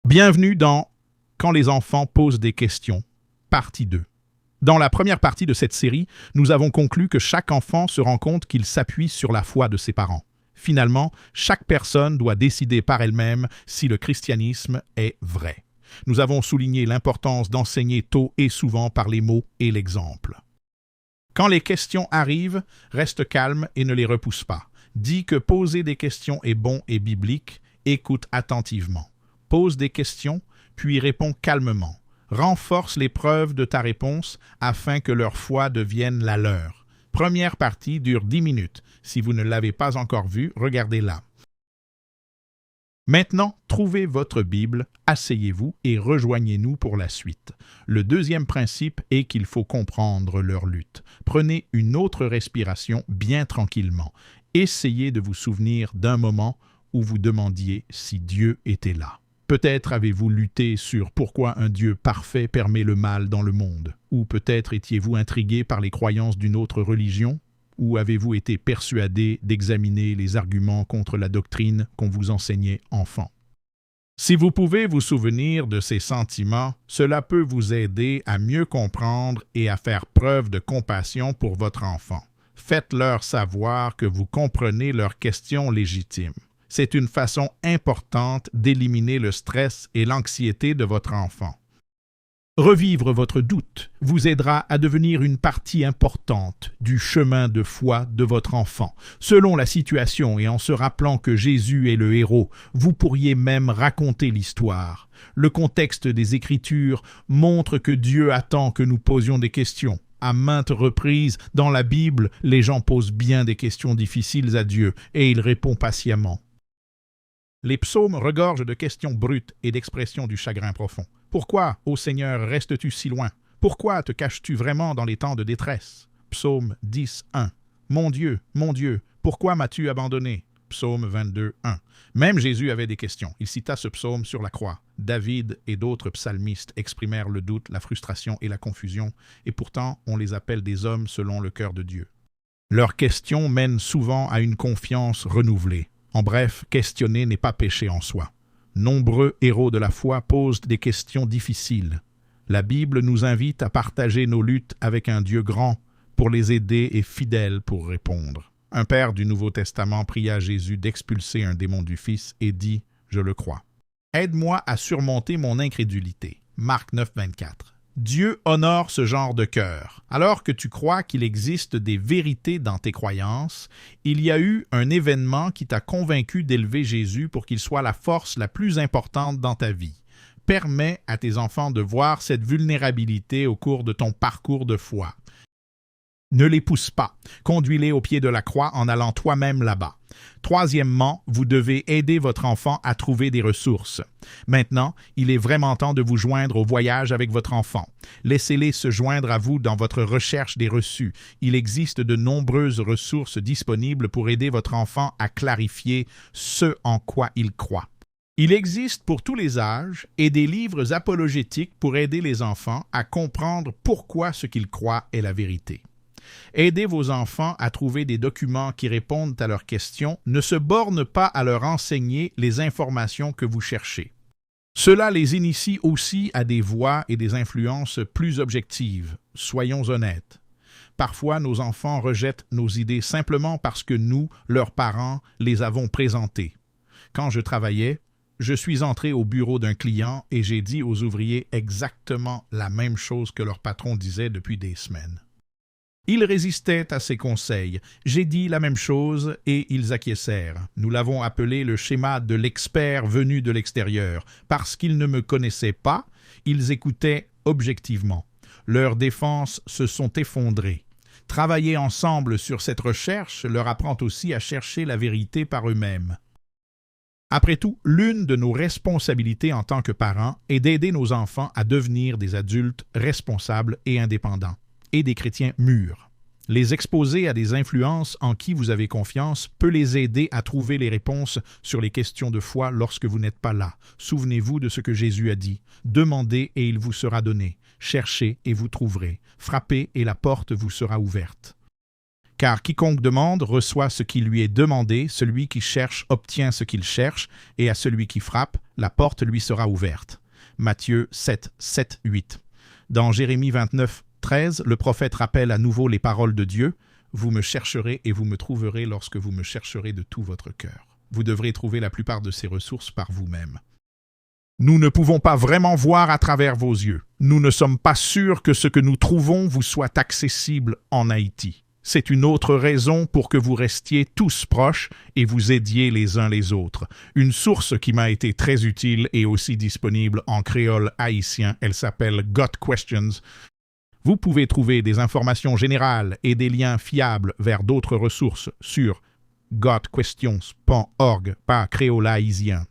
Bienvenue dans Quand les enfants posent des questions, partie 2. Dans la première partie de cette série, nous avons conclu que chaque enfant se rend compte qu'il s'appuie sur la foi de ses parents. Finalement, chaque personne doit décider par elle-même si le christianisme est vrai. Nous avons souligné l'importance d'enseigner tôt et souvent par les mots et l'exemple. Quand les questions arrivent, reste calme et ne les repousse pas. Dis que poser des questions est bon et biblique, écoute attentivement. Pose des questions, puis réponds calmement. Renforce les preuves de ta réponse afin que leur foi devienne la leur. Première partie dure 10 minutes. Si vous ne l'avez pas encore vue, regardez-la. Maintenant, trouvez votre Bible, asseyez-vous et rejoignez-nous pour la suite. Le deuxième principe est qu'il faut comprendre leur lutte. Prenez une autre respiration bien tranquillement. Essayez de vous souvenir d'un moment où vous demandiez si Dieu était là. Peut-être avez-vous lutté sur pourquoi un Dieu parfait permet le mal dans le monde. Ou peut-être étiez-vous intrigué par les croyances d'une autre religion. Ou avez-vous été persuadé d'examiner les arguments contre la doctrine qu'on vous enseignait enfant. Si vous pouvez vous souvenir de ces sentiments, cela peut vous aider à mieux comprendre et à faire preuve de compassion pour votre enfant. Faites-leur savoir que vous comprenez leurs questions légitimes. C'est une façon importante d'éliminer le stress et l'anxiété de votre enfant. Revivre votre doute vous aidera à devenir une partie importante du chemin de foi de votre enfant. Selon la situation et en se rappelant que Jésus est le héros, vous pourriez même raconter l'histoire. Le contexte des Écritures montre que Dieu attend que nous posions des questions. À maintes reprises, dans la Bible, les gens posent bien des questions difficiles à Dieu et il répond patiemment. Les psaumes regorgent de questions brutes et d'expressions du chagrin profond. Pourquoi, ô Seigneur, restes-tu si loin? Pourquoi te caches-tu vraiment dans les temps de détresse? Psaume 10, 1. Mon Dieu, pourquoi m'as-tu abandonné? Psaume 22, 1. Même Jésus avait des questions. Il cita ce psaume sur la croix. David et d'autres psalmistes exprimèrent le doute, la frustration et la confusion, et pourtant on les appelle des hommes selon le cœur de Dieu. Leurs questions mènent souvent à une confiance renouvelée. En bref, questionner n'est pas péché en soi. Nombreux héros de la foi posent des questions difficiles. La Bible nous invite à partager nos luttes avec un Dieu grand pour les aider et fidèle pour répondre. Un père du Nouveau Testament pria Jésus d'expulser un démon du Fils et dit « Je le crois ». Aide-moi à surmonter mon incrédulité. Marc 9, 24. Dieu honore ce genre de cœur. Alors que tu crois qu'il existe des vérités dans tes croyances, il y a eu un événement qui t'a convaincu d'élever Jésus pour qu'il soit la force la plus importante dans ta vie. Permets à tes enfants de voir cette vulnérabilité au cours de ton parcours de foi. Ne les pousse pas. Conduis-les au pied de la croix en allant toi-même là-bas. Troisièmement, vous devez aider votre enfant à trouver des ressources. Maintenant, il est vraiment temps de vous joindre au voyage avec votre enfant. Laissez-les se joindre à vous dans votre recherche des reçus. Il existe de nombreuses ressources disponibles pour aider votre enfant à clarifier ce en quoi il croit. Il existe pour tous les âges et des livres apologétiques pour aider les enfants à comprendre pourquoi ce qu'ils croient est la vérité. Aidez vos enfants à trouver des documents qui répondent à leurs questions. Ne se borne pas à leur enseigner les informations que vous cherchez. Cela les initie aussi à des voies et des influences plus objectives. Soyons honnêtes. Parfois, nos enfants rejettent nos idées simplement parce que nous, leurs parents, les avons présentées. Quand je travaillais, je suis entré au bureau d'un client et j'ai dit aux ouvriers exactement la même chose que leur patron disait depuis des semaines. Ils résistaient à ses conseils. J'ai dit la même chose et ils acquiescèrent. Nous l'avons appelé le schéma de l'expert venu de l'extérieur. Parce qu'ils ne me connaissaient pas, ils écoutaient objectivement. Leurs défenses se sont effondrées. Travailler ensemble sur cette recherche leur apprend aussi à chercher la vérité par eux-mêmes. Après tout, l'une de nos responsabilités en tant que parents est d'aider nos enfants à devenir des adultes responsables et indépendants. Et des chrétiens mûrs. Les exposer à des influences en qui vous avez confiance peut les aider à trouver les réponses sur les questions de foi lorsque vous n'êtes pas là. Souvenez-vous de ce que Jésus a dit. Demandez et il vous sera donné. Cherchez et vous trouverez. Frappez et la porte vous sera ouverte. Car quiconque demande reçoit ce qui lui est demandé, celui qui cherche obtient ce qu'il cherche, et à celui qui frappe, la porte lui sera ouverte. Matthieu 7, 7, 8. Dans Jérémie 29, 13, le prophète rappelle à nouveau les paroles de Dieu. « Vous me chercherez et vous me trouverez lorsque vous me chercherez de tout votre cœur. » Vous devrez trouver la plupart de ces ressources par vous-même. Nous ne pouvons pas vraiment voir à travers vos yeux. Nous ne sommes pas sûrs que ce que nous trouvons vous soit accessible en Haïti. C'est une autre raison pour que vous restiez tous proches et vous aidiez les uns les autres. Une source qui m'a été très utile et aussi disponible en créole haïtien, elle s'appelle Got Questions. Vous pouvez trouver des informations générales et des liens fiables vers d'autres ressources sur gotquestions.org par créole haïtien.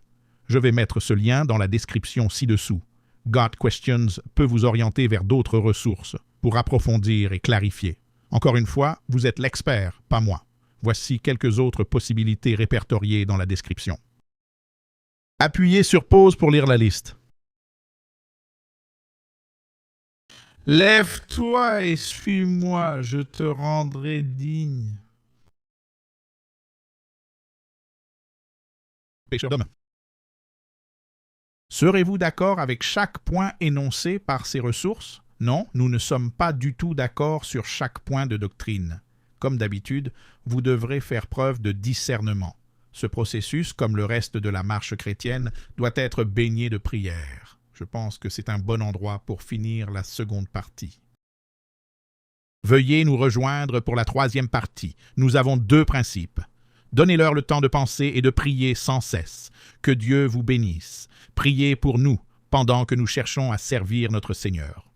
Je vais mettre ce lien dans la description ci-dessous. Got Questions peut vous orienter vers d'autres ressources pour approfondir et clarifier. Encore une fois, vous êtes l'expert, pas moi. Voici quelques autres possibilités répertoriées dans la description. Appuyez sur pause pour lire la liste. Lève-toi et suis-moi, je te rendrai digne. Pêcheur d'hommes. Serez-vous d'accord avec chaque point énoncé par ces ressources? Non, nous ne sommes pas du tout d'accord sur chaque point de doctrine. Comme d'habitude, vous devrez faire preuve de discernement. Ce processus, comme le reste de la marche chrétienne, doit être baigné de prière. Je pense que c'est un bon endroit pour finir la seconde partie. Veuillez nous rejoindre pour la troisième partie. Nous avons 2 principes. Donnez-leur le temps de penser et de prier sans cesse. Que Dieu vous bénisse. Priez pour nous pendant que nous cherchons à servir notre Seigneur.